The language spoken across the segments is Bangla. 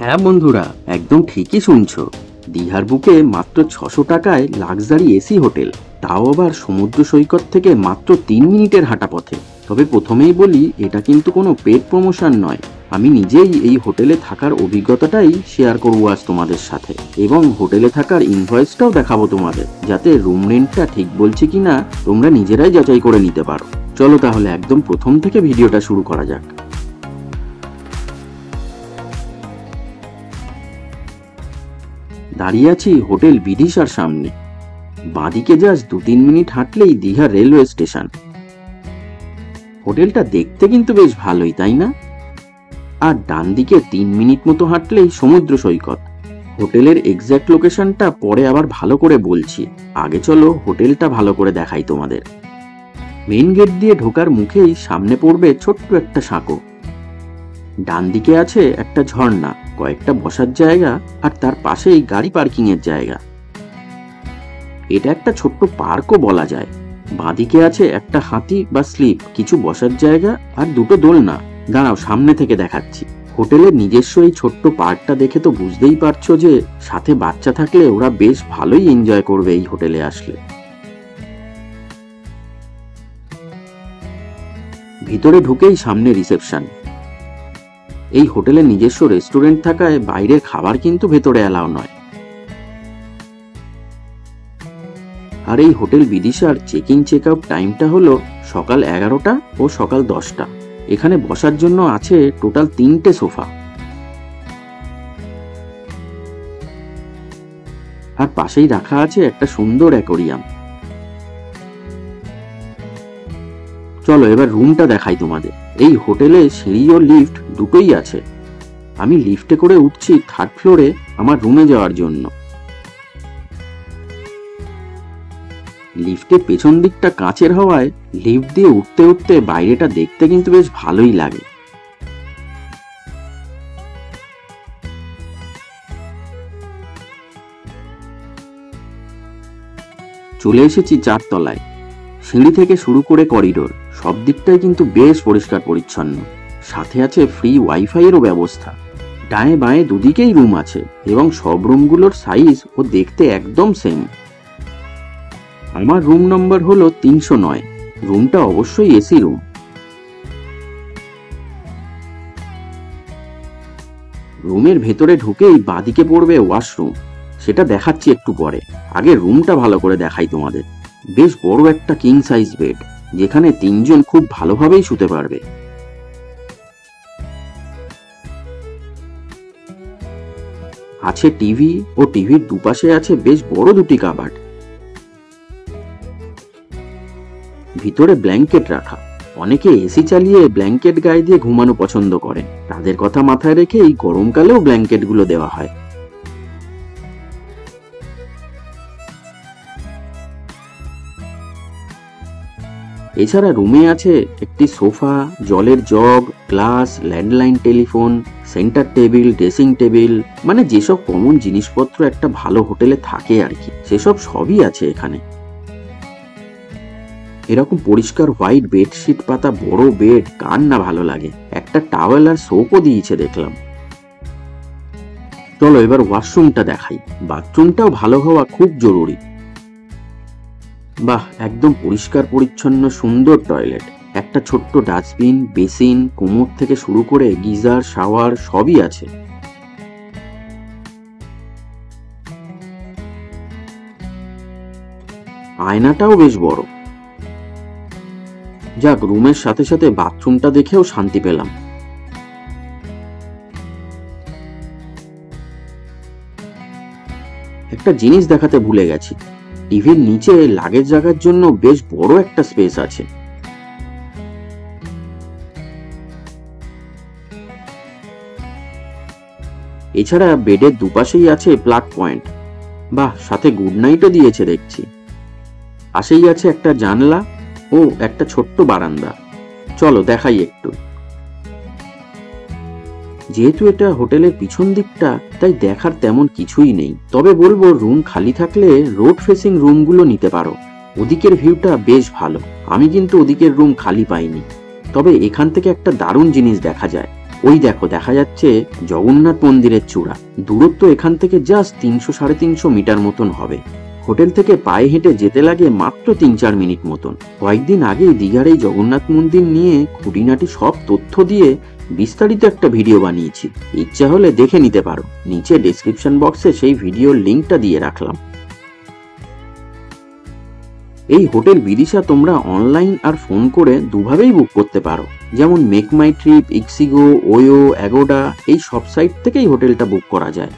হ্যাঁ বন্ধুরা, একদম ঠিকই শুনছো। দীঘার বুকে মাত্র 600 টাকায় লাক্সারি এসি হোটেল, তাও আবার সমুদ্র সৈকত থেকে মাত্র 3 মিনিটের হাঁটা পথে। তবে প্রথমেই বলি, এটা কিন্তু কোনো পেড প্রমোশন নয়। আমি নিজেই এই হোটেলে থাকার অভিজ্ঞতাটাই শেয়ার করবো আজ তোমাদের সাথে, এবং হোটেলে থাকার ইনভয়েসটাও দেখাবো তোমাদের, যাতে রুম রেন্টটা ঠিক বলছে কিনা তোমরা নিজেরাই যাচাই করে নিতে পারো। চলো তাহলে একদম প্রথম থেকে ভিডিওটা শুরু করা যাক। দাঁড়িয়ে আছি হোটেল বিদিশার সামনে। বাঁদিকে জাস্ট 2-3 মিনিট হাঁটলেই দীঘা রেলওয়ে স্টেশন। হোটেলটা দেখতে কিন্তু বেশ ভালোই, তাই না? আর ডান দিকে 3 মিনিট মতো হাঁটলেই সমুদ্র সৈকত। হোটেলের এক্স্যাক্ট লোকেশনটা পরে আবার ভালো করে বলছি, আগে চলো হোটেলটা ভালো করে দেখাই তোমাদের। মেইন গেট দিয়ে ঢোকার মুখেই সামনে পড়বে ছোট্ট একটা সাঁকো। ডান দিকে আছে একটা ঝর্ণা, কয়েকটা বসার জায়গা, আর তার পাশেই গাড়ি পার্কিং এর জায়গা। এটা একটা ছোট্ট পার্কও বলা যায়। বাঁদিকে আছে একটা হাতি বা স্লিপ, কিছু বসার জায়গা আর দুটো দোলনা। দাঁড়াও, সামনে থেকে দেখাচ্ছি। হোটেলের নিজস্ব এই ছোট্ট পার্কটা দেখে তো বুঝতেই পারছো যে সাথে বাচ্চা থাকলে ওরা বেশ ভালোই এনজয় করবে এই হোটেলে আসলে। ভিতরে ঢুকেই সামনে রিসেপশন। এই হোটেলে নিজস্ব রেস্টুরেন্ট থাকায় বাইরের খাবার কিন্তু ভেতরে অ্যালাউ নয়। আর এই হোটেল বিদিশার চেক ইন চেক আউট টাইমটা হলো সকাল 11টা ও সকাল 10টা। এখানে বসার জন্য আছে টোটাল 3টে সোফা। আর পাশেই রাখা আছে একটা সুন্দর অ্যাকোরিয়াম। চলো এবার রুমটা দেখাই তোমাদের। এই হোটেলে সিঁড়ি ও লিফট দুটোই আছে। আমি লিফটে করে উঠছি 3rd ফ্লোরে আমার রুমে যাওয়ার জন্য। লিফটের পেছন দিকটা কাঁচের হওয়ায় লিফট দিয়ে উঠতে উঠতে বাইরেটা দেখতে কিন্তু বেশ ভালোই লাগে। চলে এসেছি 4 তলায়। সিঁড়ি থেকে শুরু করে করিডোর সব দিকটাই কিন্তু বেশ পরিষ্কার পরিচ্ছন্ন। সাথে আছে ফ্রি ওয়াইফাই এরও ব্যবস্থা। ডায়ে বাঁয়ে দুদিকেই রুম আছে এবং সব রুমগুলোর সাইজ ও দেখতে একদম সেম। আমার রুম নম্বর হলো 309। রুমটা অবশ্যই এসি রুম। রুমের ভেতরে ঢুকেই বাঁদিকে পড়বে ওয়াশরুম, সেটা দেখাচ্ছি একটু পরে। আগে রুমটা ভালো করে দেখাই তোমাদের। বেশ বড় একটা কিং সাইজ বেড, যেখানে 3জন খুব ভালোভাবেই শুতে পারবে। আছে টিভি, ও টিভির দুপাশে আছে বেশ বড় দুটি কাবার্ড। ভিতরে ব্ল্যাঙ্কেট রাখা। অনেকে এসি চালিয়ে ব্ল্যাঙ্কেট গায়ে দিয়ে ঘুমানো পছন্দ করেন, তাদের কথা মাথায় রেখে এই গরমকালেও ব্ল্যাঙ্কেটগুলো দেওয়া হয়। এছাড়া রুমে আছে একটি সোফা, জলের jug, glass, landline telephone, centre table, dressing table, মানে যেসব কমন জিনিসপত্র একটা ভালো হোটেলে থাকে আর কি, সেসব সবই আছে এখানে। এরকম পরিষ্কার হোয়াইট বেডশিট পাতা বড় বেড কার না ভালো লাগে। একটা টাওয়েল আর সোপও দিয়েছে দেখলাম। চলো এবার ওয়াশরুমটা দেখাই। বাথরুমটাও ভালো হওয়া খুব জরুরি। বাহ, একদম পরিষ্কার পরিচ্ছন্ন সুন্দর টয়লেট। একটা ছোট্ট ডাস্টবিন, বেসিন, কোমর থেকে শুরু করে গিজার, শাওয়ার সবই আছে। আয়নাটাও বেশ বড়। যাক, রুমের সাথে সাথে বাথরুমটা দেখেও শান্তি পেলাম। একটা জিনিস দেখাতে ভুলে গেছি, টিভির নিচে লাগেজ রাখার জন্য বেশ বড় একটা স্পেস আছে। এছাড়া বেডের দুপাশেই আছে প্লাগ পয়েন্ট। বাহ, সাথে গুড নাইটও দিয়েছে দেখছি। পাশেই আছে একটা জানলা ও একটা ছোট্ট বারান্দা। চলো দেখাই একটু। যেহেতু এটা হোটেলের পিছন দিকটা, তাই দেখার তেমন কিছুই নেই। তবে বলবো, রুম খালি থাকলে রোড ফেসিং রুমগুলো নিতে পারো। ওদিকের ভিউটা বেশ ভালো। আমি কিন্তু ওদিকের রুম খালি পাইনি। তবে এখান থেকে একটা দারুণ জিনিস দেখা যায়। ওই দেখো দেখা যাচ্ছে জগন্নাথ মন্দিরের চূড়া। দূরত্ব এখান থেকে জাস্ট 300-350 মিটার মতন হবে। হোটেল থেকে পায়ে হেঁটে যেতে লাগে মাত্র 3-4 মিনিট মতন। কয়েকদিন আগেই দীঘার এই জগন্নাথ মন্দির নিয়ে খুঁটিনাটি সব তথ্য দিয়ে বিস্তারিত একটা ভিডিও বানিয়েছি, ইচ্ছা হলে দেখে নিতে পারো। নিচে ডেসক্রিপশন বক্সে সেই ভিডিওর লিঙ্কটা দিয়ে রাখলাম। এই হোটেল বিদিশা তোমরা অনলাইন আর ফোন করে দুভাবেই বুক করতে পারো, যেমন মেক মাই ট্রিপ, ইক্সিগো, ওয়ো, অ্যাগোডা, এই সব সাইট থেকেই হোটেলটা বুক করা যায়।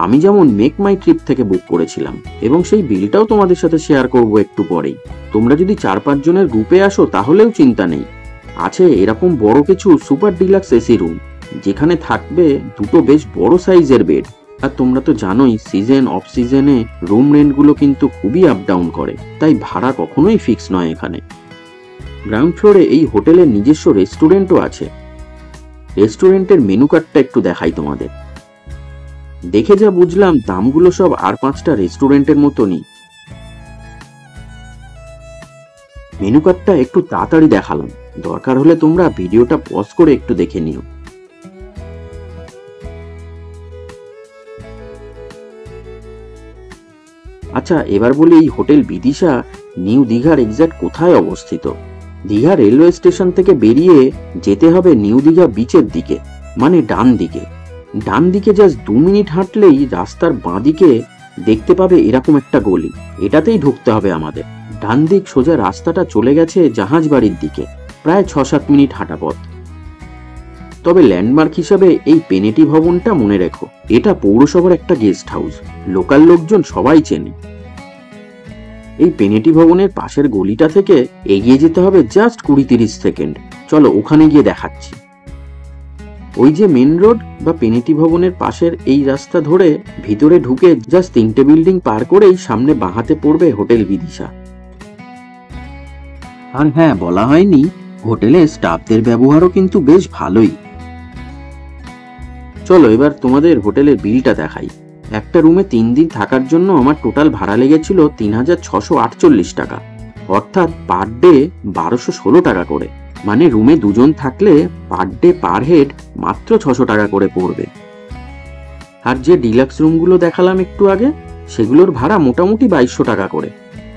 আমি যেমন মেক মাই ট্রিপ থেকে বুক করেছিলাম এবং সেই বিলটাও তোমাদের সাথে শেয়ার করব একটু পরেই। তোমরা যদি 4-5 জনের গ্রুপে আসো তাহলেও চিন্তা নেই, আছে এরকম বড় কিছু সুপার ডিলাক্স এসি রুম, যেখানে থাকবে 2টো বেশ বড় সাইজের বেড। আর তোমরা তো জানোই সিজন অফ সিজনে রুম রেন্টগুলো কিন্তু খুবই আপ ডাউন করে, তাই ভাড়া কখনোই ফিক্স নয় এখানে। গ্রাউন্ড ফ্লোরে এই হোটেলের নিজস্ব রেস্টুরেন্টও আছে। রেস্টুরেন্টের মেনু কার্ডটা একটু দেখাই তোমাদের। দেখে যা বুঝলাম দামগুলো সব আর 5টা রেস্টুরেন্টের মতনই। মেনু কার্ডটা একটু তাড়াতাড়ি দেখালাম, দরকার হলে তোমরা ভিডিওটা পজ করে একটু দেখে নিও। আচ্ছা এবার বলি এই হোটেল বিদিশা নিউ দীঘার এক্সাক্ট কোথায় অবস্থিত। দীঘা রেলওয়ে স্টেশন থেকে বেরিয়ে যেতে হবে নিউ দীঘা বিচের দিকে, মানে ডান দিকে। ডান দিকে জাস্ট 2 মিনিট হাঁটলেই রাস্তার বাঁ দিকে দেখতে পাবে এরকম একটা গলি, এটাতেই ঢুকতে হবে আমাদের। ডান দিক সোজা রাস্তাটা চলে গেছে জাহাজ বাড়ির দিকে, প্রায় 6-7 মিনিট হাঁটা পথ। তবে ল্যান্ডমার্ক হিসাবে এই পেনেটি ভবনটা মনে রেখো, এটা পৌরসভার একটা গেস্ট হাউস, লোকাল লোকজন সবাই চেনে। এই পেনেটি ভবনের পাশের গলিটা থেকে এগিয়ে যেতে হবে জাস্ট 20-30 সেকেন্ড। চলো ওখানে গিয়ে দেখাচ্ছি। ওই যে মেন রোড বা পেনেটি ভবনের পাশের এই রাস্তা ধরে ভিতরে ঢুকে জাস্ট 3টে বিল্ডিং পার করেই সামনে বাঁহাতে পড়বে হোটেল বিদিশা। আর হ্যাঁ, বলা হয়নি হোটেলে স্টাফদের ব্যবহারও কিন্তু বেশ ভালোই। চলো এবার তোমাদের হোটেলের বিলটা দেখাই। একটা রুমে 3 দিন থাকার জন্য আমার টোটাল ভাড়া লেগেছিল 3648 টাকা, অর্থাৎ পার ডে 1216 টাকা করে। মানে রুমে 2 জন থাকলে পার ডে পার হেড মাত্র 600 টাকা করে পড়বে। আর যে ডিলাক্স রুমগুলো দেখালাম একটু আগে, সেগুলোর ভাড়া মোটামুটি 2200 টাকা করে,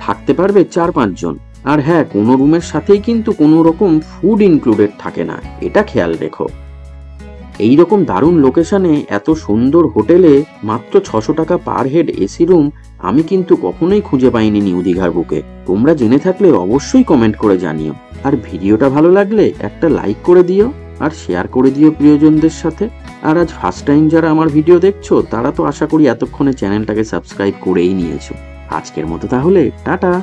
থাকতে পারবে 4-5 জন। আর হ্যাঁ, কোনো রুমের সাথেই কিন্তু কোনো রকম ফুড ইনক্লুডেড থাকে না, এটা খেয়াল রেখো। এইরকম দারুণ লোকেশনে এত সুন্দর হোটেলে মাত্র 600 টাকা পার হেড এসি রুম আমি কিন্তু কখনোই খুঁজে পাইনি নিউ দীঘার বুকে। তোমরা জেনে থাকলে অবশ্যই কমেন্ট করে জানিও। আর ভিডিওটা ভালো লাগলে একটা লাইক করে দিও আর শেয়ার করে দিও প্রিয়জনদের সাথে। আর আজ ফার্স্ট টাইম যারা আমার ভিডিও দেখছো তারা তো আশা করি এতক্ষণে চ্যানেলটাকে সাবস্ক্রাইব করেই নিয়েছো। আজকের মতো তাহলে টাটা।